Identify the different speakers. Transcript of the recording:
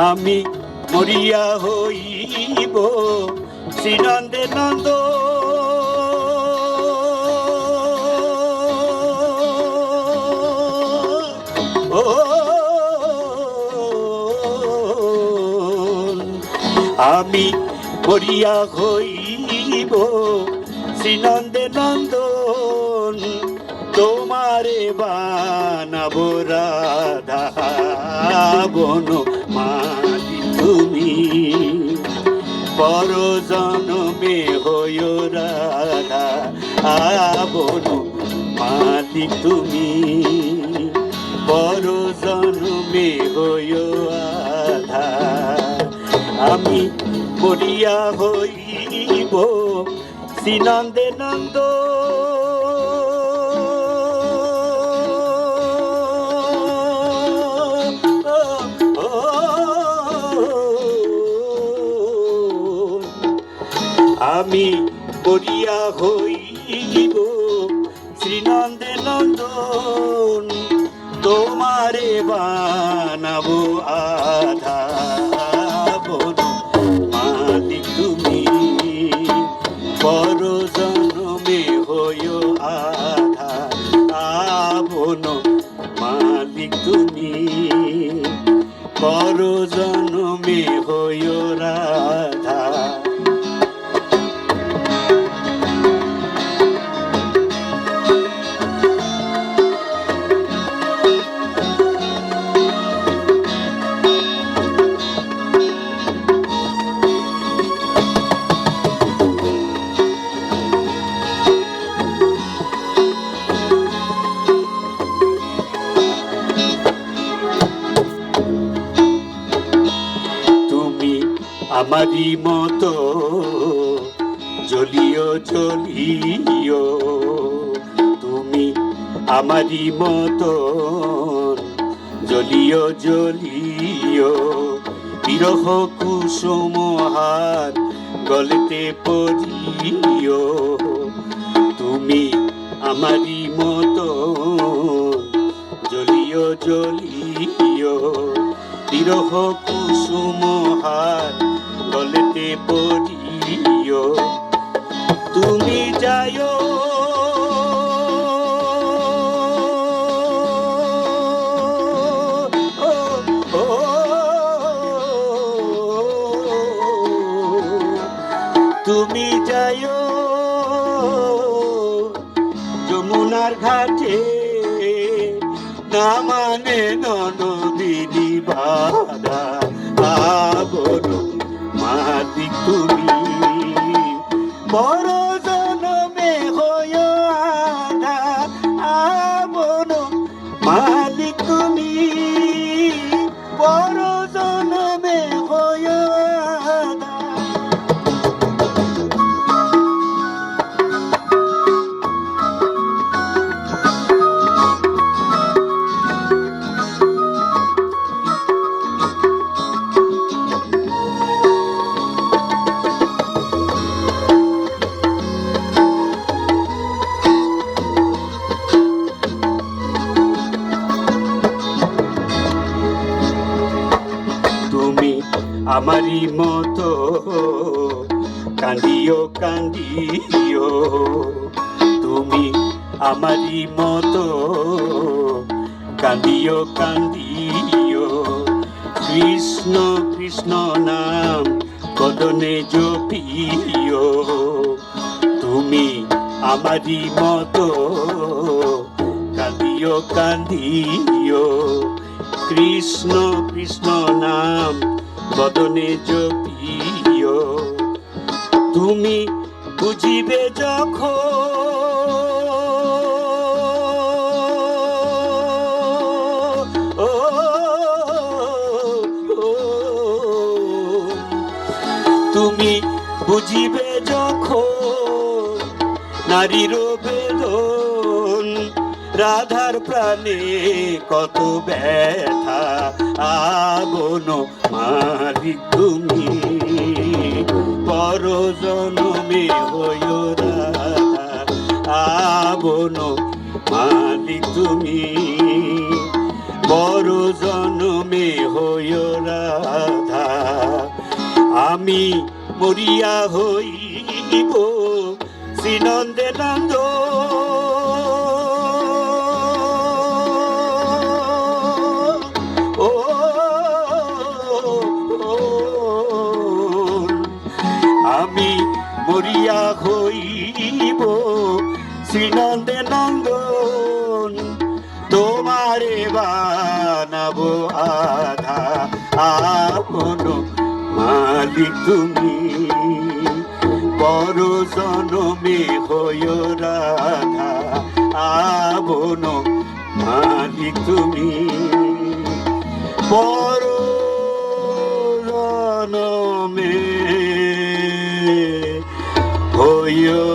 Speaker 1: আমি মরিয়া হইব শ্রীনন্দে নন্দ আমি মরিয়া হইব শ্রীনন্দে নন্দন তোমারে বানাবো রাধা বন মালি তুমি পর জনমে হইয় রাধা বন মালি তুমি পর জনমে হইয় আধা আমি মরিয়া হইব শ্রীনন্দে নন্দ আমি মরিয়া হইব শ্রীনন্দে নন্দন তোমারে বানাবো আধা বন মালিক তুমি পর জনমে হইয় আধা বন মালিক তুমি পর জনমে হইয় রাধা। আমারি মতো জ্বলিও জ্বলিও তুমি আমারি মতো জ্বলিও জ্বলিও বিরহ কুসুম হার গলতে পড়িও তুমি আমারি মতো জ্বলিও জ্বলিও বিরহ কুসুম হার গলতে পড়িও তুমি যায়ো তুমি যায়ো যমুনার ঘাটে না মানে নদী বাধা বন মালিক তুমি বড় জনমে হইয় আধা বন মালিক তুমি বড় জনমে হইয় আধা। আমারি মতো কান্দিও কান্দিও তুমি আমারি মতো কান্দিও কান্দিও কৃষ্ণ কৃষ্ণ নাম কদনে জপিও তুমি আমারি মতো কান্দিও কান্দিও কৃষ্ণ কৃষ্ণ নাম বদনে জপিও তুমি বুঝিবে যখন তুমি বুঝিবে যখন নারীর বেদন রাধার প্রাণে কত ব্যথা বন মালিক তুমি পর জনমে হইয় রাধা বন মালিক তুমি পর জনমে হইও রাধা, আমি মরিয়া হইব শ্রীনন্দে নন্দ। ও আমি মরিয়া হইব শ্রীনন্দে নন্দন, তোমারে বানাবো আধা আপন মালিক তুমি, পর জনমে হইও রাধা আপন মালিক তুমি, পর জনমে হইও